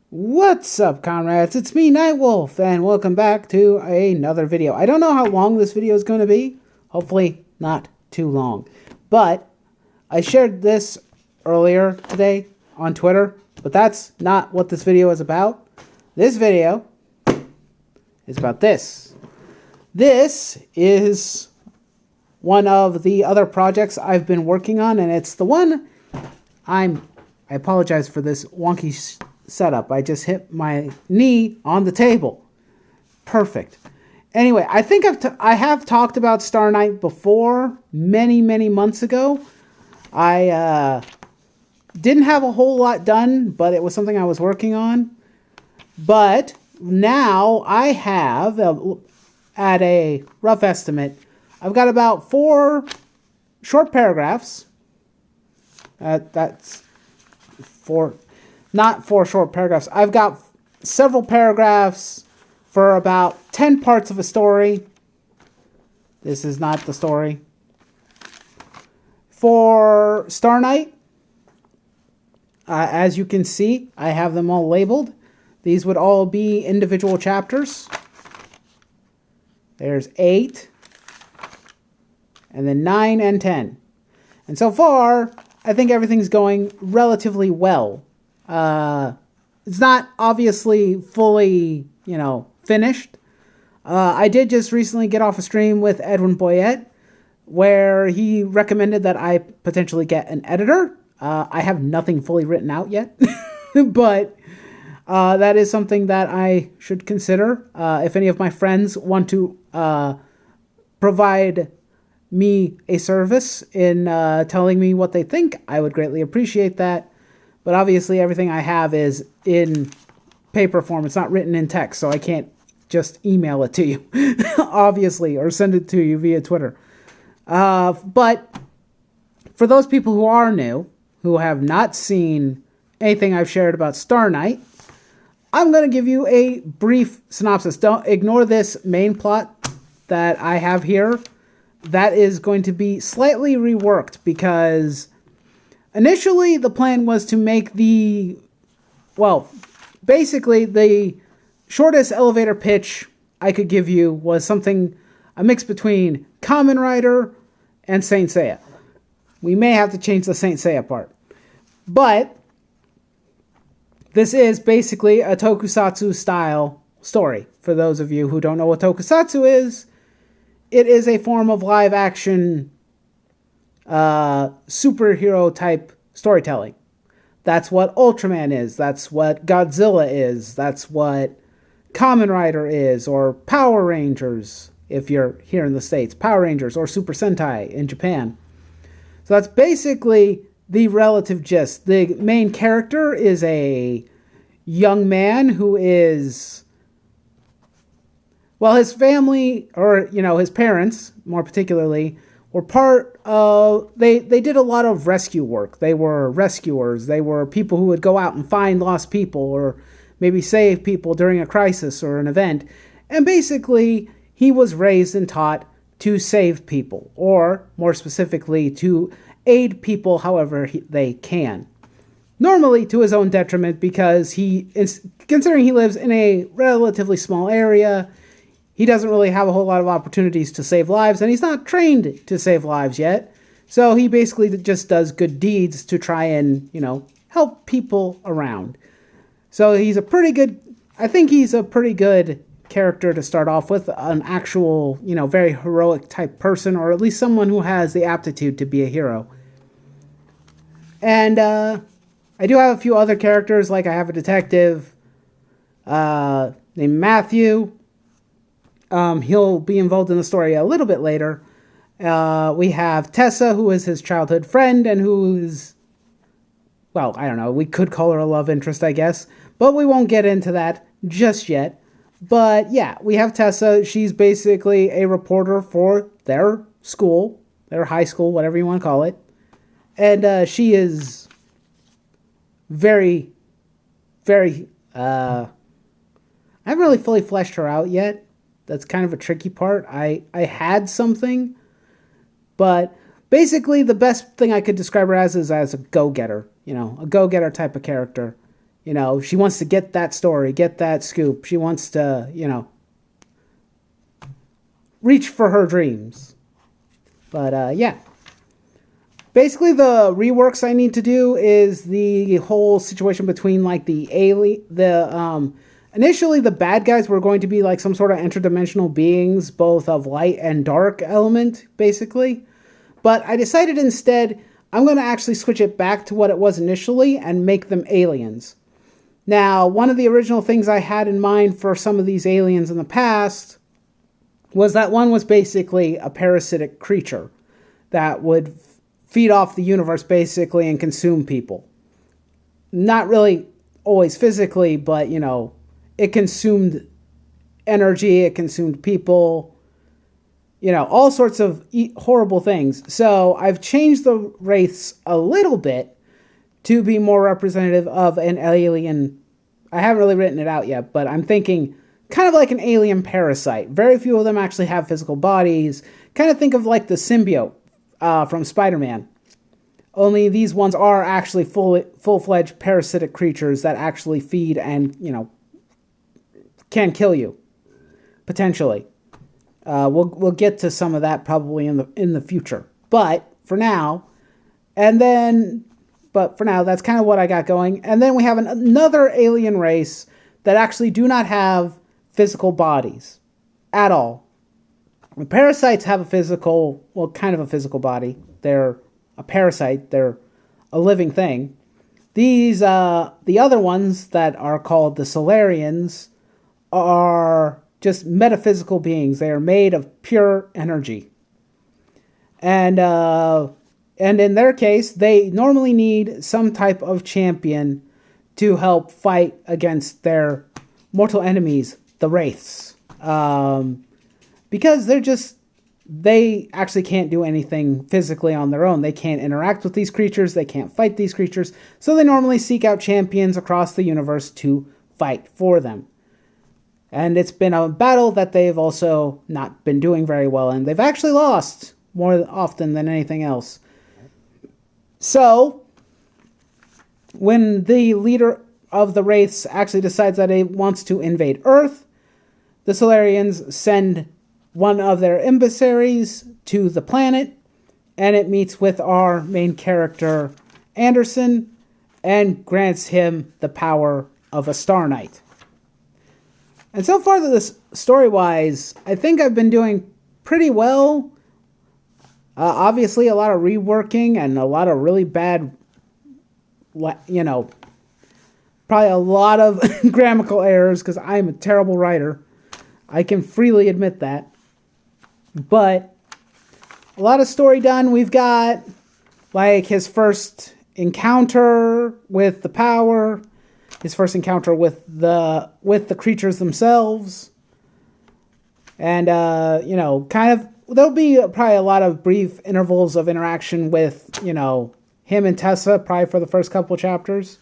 What's up, comrades? It's me, Nightwolf, and welcome back to another video. I don't know how long this video is going to be. Hopefully not too long. But I shared this earlier today on Twitter, but that's not what this video is about. This video is about this. This is one of the other projects I've been working on, and it's the one I apologize for this wonky setup. I just hit my knee on the table. Perfect. Anyway, I think I have talked about Star Knight before, many months ago. I didn't have a whole lot done, but it was something I was working on. But now I have, at a rough estimate, I've got about 4 short paragraphs. That's 4... Not 4 short paragraphs. I've got several paragraphs for about 10 parts of a story. This is not the story. For Star Knight, as you can see, I have them all labeled. These would all be individual chapters. There's 8, and then 9 and 10. And so far, I think everything's going relatively well. It's not obviously fully, finished. I did just recently get off a stream with Edwin Boyette where he recommended that I potentially get an editor. I have nothing fully written out yet, but that is something that I should consider. If any of my friends want to provide me a service in telling me what they think, I would greatly appreciate that. But obviously everything I have is in paper form. It's not written in text, so I can't just email it to you, obviously, or send it to you via Twitter. But for those people who are new, who have not seen anything I've shared about Star Knight, I'm going to give you a brief synopsis. Don't ignore this main plot that I have here. That is going to be slightly reworked because initially, the plan was to make basically the shortest elevator pitch I could give you was a mix between Kamen Rider and Saint Seiya. We may have to change the Saint Seiya part. But this is basically a tokusatsu style story. For those of you who don't know what tokusatsu is, it is a form of live action superhero type storytelling. That's what Ultraman is. That's what Godzilla is. That's what Kamen Rider is, or Power Rangers if you're here in the States. Power Rangers or Super Sentai in Japan. So that's basically the relative gist. The main character is a young man who is, his family, or his parents more particularly, were part of, they did a lot of rescue work. They were rescuers. They were people who would go out and find lost people or maybe save people during a crisis or an event. And basically, he was raised and taught to save people, or more specifically, to aid people however they can. Normally to his own detriment, because considering he lives in a relatively small area, he doesn't really have a whole lot of opportunities to save lives, and he's not trained to save lives yet. So he basically just does good deeds to try and, help people around. So he's a pretty good character to start off with, an actual, very heroic type person, or at least someone who has the aptitude to be a hero. And I do have a few other characters, like I have a detective named Matthew. He'll be involved in the story a little bit later. We have Tessa, who is his childhood friend, and who's, I don't know, we could call her a love interest, I guess, but we won't get into that just yet. But yeah, we have Tessa. She's basically a reporter for their school, their high school, whatever you want to call it. And she is very, I haven't really fully fleshed her out yet. That's kind of a tricky part. I had something, but basically the best thing I could describe her as is as a go-getter. A go-getter type of character. You know, she wants to get that story, get that scoop. She wants to, you know, reach for her dreams. But, yeah. Basically, the reworks I need to do is the whole situation between, like, initially the bad guys were going to be, like, some sort of interdimensional beings, both of light and dark element, basically. But I decided instead, I'm going to actually switch it back to what it was initially and make them aliens. Now, one of the original things I had in mind for some of these aliens in the past was that one was basically a parasitic creature that would feed off the universe basically and consume people. Not really always physically, but, you know, it consumed energy, it consumed people, you know, all sorts of horrible things. So I've changed the wraiths a little bit to be more representative of an alien. I haven't really written it out yet, but I'm thinking kind of like an alien parasite. Very few of them actually have physical bodies. Kind of think of like the symbiote from Spider-Man. Only these ones are actually full-fledged parasitic creatures that actually feed and, you know, can kill you, potentially. We'll get to some of that probably in the future. But for now, that's kind of what I got going. And then we have another alien race that actually do not have physical bodies at all. The parasites have kind of a physical body. They're a parasite. They're a living thing. These, the other ones that are called the Solarians are just metaphysical beings. They are made of pure energy. And in their case, they normally need some type of champion to help fight against their mortal enemies, the Wraiths. Because they actually can't do anything physically on their own. They can't interact with these creatures. They can't fight these creatures. So they normally seek out champions across the universe to fight for them. And it's been a battle that they've also not been doing very well in. They've actually lost more often than anything else. So, when the leader of the Wraiths actually decides that he wants to invade Earth, the Solarians send one of their emissaries to the planet, and it meets with our main character, Anderson, and grants him the power of a Star Knight. And so far, this story-wise, I think I've been doing pretty well. Obviously, a lot of reworking and a lot of really bad, you know, probably a lot of grammatical errors because I'm a terrible writer. I can freely admit that. But a lot of story done. We've got like his first encounter with the power, his first encounter with the creatures themselves, and you know, kind of there'll be probably a lot of brief intervals of interaction with, you know, him and Tessa probably for the first couple chapters,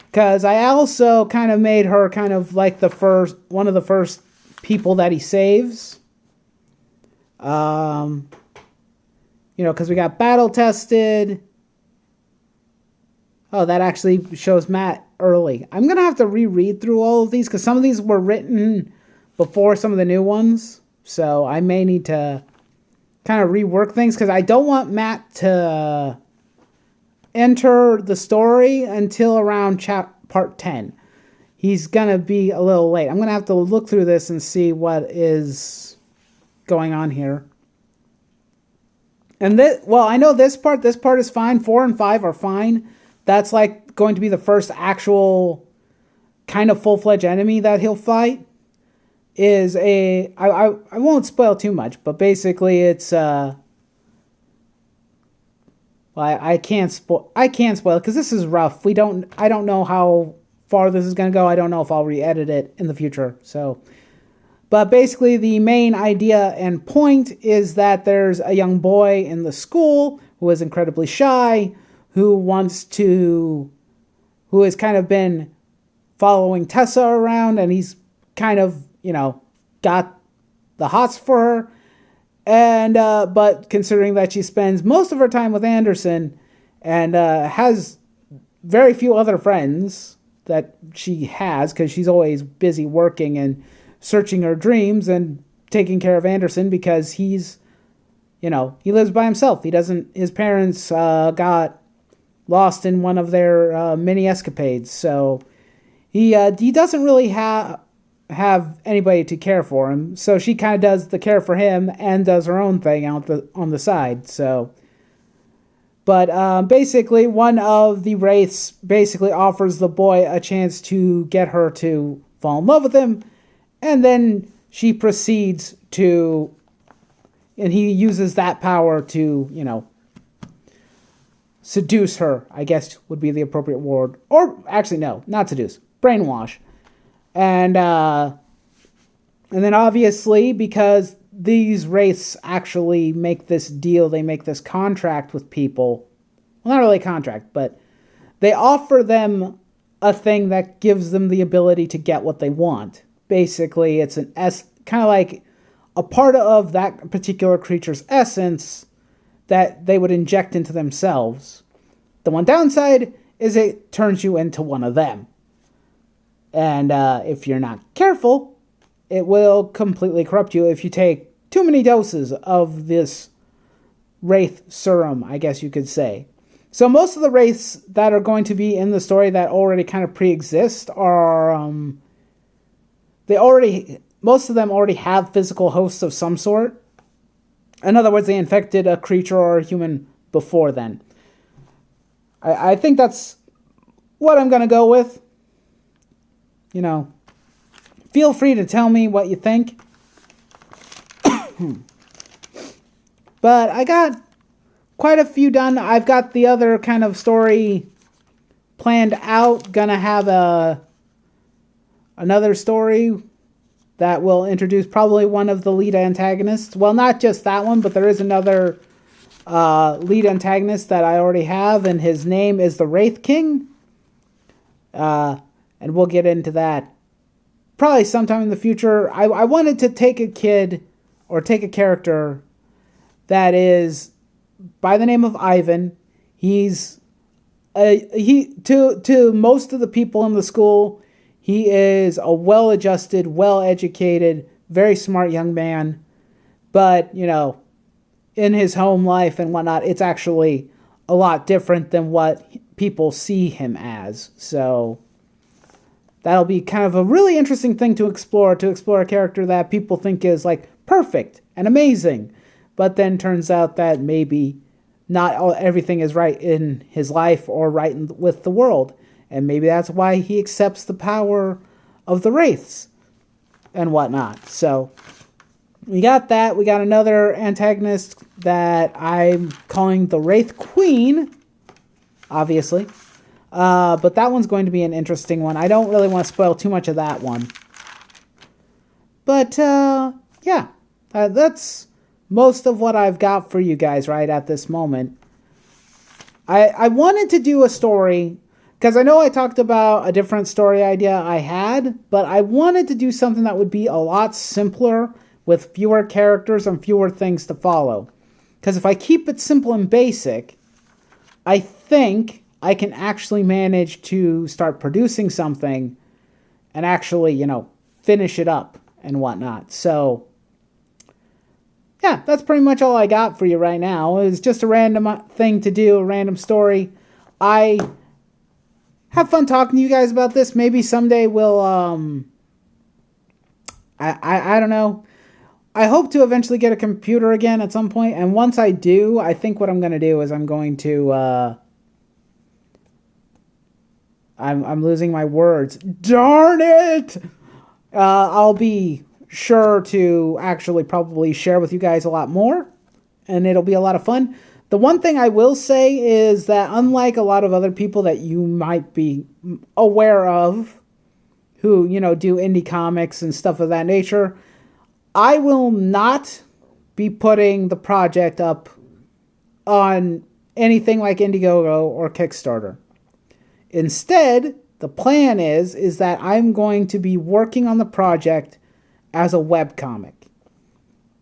because I also kind of made her kind of like one of the first people that he saves. You know, because we got battle tested. Oh, that actually shows Matt early. I'm going to have to reread through all of these because some of these were written before some of the new ones. So I may need to kind of rework things because I don't want Matt to enter the story until around part 10. He's going to be a little late. I'm going to have to look through this and see what is going on here. And I know this part is fine. 4 and 5 are fine. That's like going to be the first actual kind of full-fledged enemy that he'll fight. I won't spoil too much, but basically it's I can't spoil because this is rough. I don't know how far this is going to go. I don't know if I'll re-edit it in the future. But basically the main idea and point is that there's a young boy in the school who is incredibly shy, who has kind of been following Tessa around, and he's kind of, you know, got the hots for her. And, but considering that she spends most of her time with Anderson and, has very few other friends, that she has, because she's always busy working and searching her dreams and taking care of Anderson, because he's, he lives by himself. His parents got lost in one of their mini escapades, so he doesn't really have anybody to care for him. So she kind of does the care for him and does her own thing on the side. So, but basically, one of the wraiths basically offers the boy a chance to get her to fall in love with him, and then she proceeds to, and he uses that power to, seduce her, I guess would be the appropriate word. Or, actually, no, not seduce. Brainwash. And then obviously, because these wraiths actually make this deal, they make this contract with people. Well, not really a contract, but they offer them a thing that gives them the ability to get what they want. Basically, it's kind of like a part of that particular creature's essence that they would inject into themselves. The one downside is it turns you into one of them. And if you're not careful, it will completely corrupt you if you take too many doses of this wraith serum, I guess you could say. So most of the wraiths that are going to be in the story that already kind of pre-exist are, most of them already have physical hosts of some sort. In other words, they infected a creature or a human before then. I think that's what I'm going to go with. Feel free to tell me what you think. But I got quite a few done. I've got the other kind of story planned out. Gonna have another story that will introduce probably one of the lead antagonists. Well, not just that one, but there is another lead antagonist that I already have, and his name is the Wraith King. And we'll get into that probably sometime in the future. I wanted to take a character that is by the name of Ivan. He's to most of the people in the school, he is a well-adjusted, well-educated, very smart young man. But, in his home life and whatnot, it's actually a lot different than what people see him as. So that'll be kind of a really interesting thing to explore a character that people think is like perfect and amazing, but then turns out that maybe not everything is right in his life or right with the world. And maybe that's why he accepts the power of the wraiths and whatnot. So we got that. We got another antagonist that I'm calling the Wraith Queen, obviously. But that one's going to be an interesting one. I don't really want to spoil too much of that one. But, yeah. That's most of what I've got for you guys right at this moment. I wanted to do a story, because I know I talked about a different story idea I had, but I wanted to do something that would be a lot simpler with fewer characters and fewer things to follow. Because if I keep it simple and basic, I think I can actually manage to start producing something and actually, finish it up and whatnot. So, yeah, that's pretty much all I got for you right now. It's just a random thing to do, a random story. I have fun talking to you guys about this. Maybe someday we'll, I don't know. I hope to eventually get a computer again at some point, and once I do, I think what I'm going to do is I'm going to, I'm losing my words. Darn it! I'll be sure to actually probably share with you guys a lot more, and it'll be a lot of fun. The one thing I will say is that unlike a lot of other people that you might be aware of who, do indie comics and stuff of that nature, I will not be putting the project up on anything like Indiegogo or Kickstarter. Instead, the plan is that I'm going to be working on the project as a webcomic.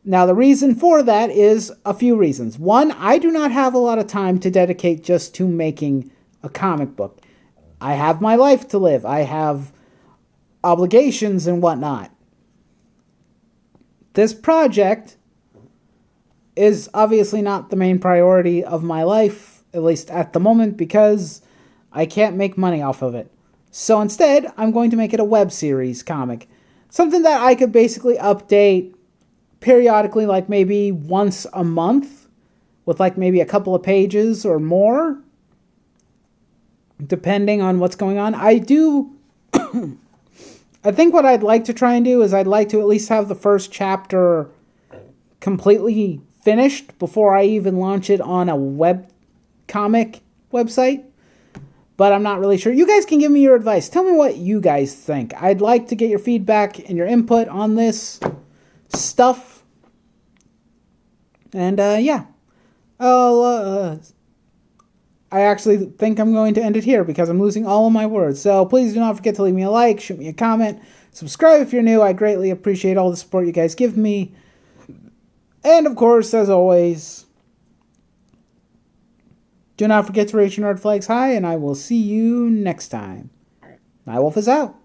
Now, the reason for that is a few reasons. One, I do not have a lot of time to dedicate just to making a comic book. I have my life to live. I have obligations and whatnot. This project is obviously not the main priority of my life, at least at the moment, because I can't make money off of it. So instead, I'm going to make it a web series comic. Something that I could basically update periodically, like maybe once a month, with like maybe a couple of pages or more, depending on what's going on. I think what I'd like to try and do is I'd like to at least have the first chapter completely finished before I even launch it on a web comic website. But I'm not really sure. You guys can give me your advice. Tell me what you guys think. I'd like to get your feedback and your input on this stuff. And yeah. I actually think I'm going to end it here because I'm losing all of my words. So please do not forget to leave me a like, shoot me a comment, subscribe if you're new. I greatly appreciate all the support you guys give me. And of course, as always, do not forget to rate your nerd flags high, and I will see you next time. Nightwolf is out.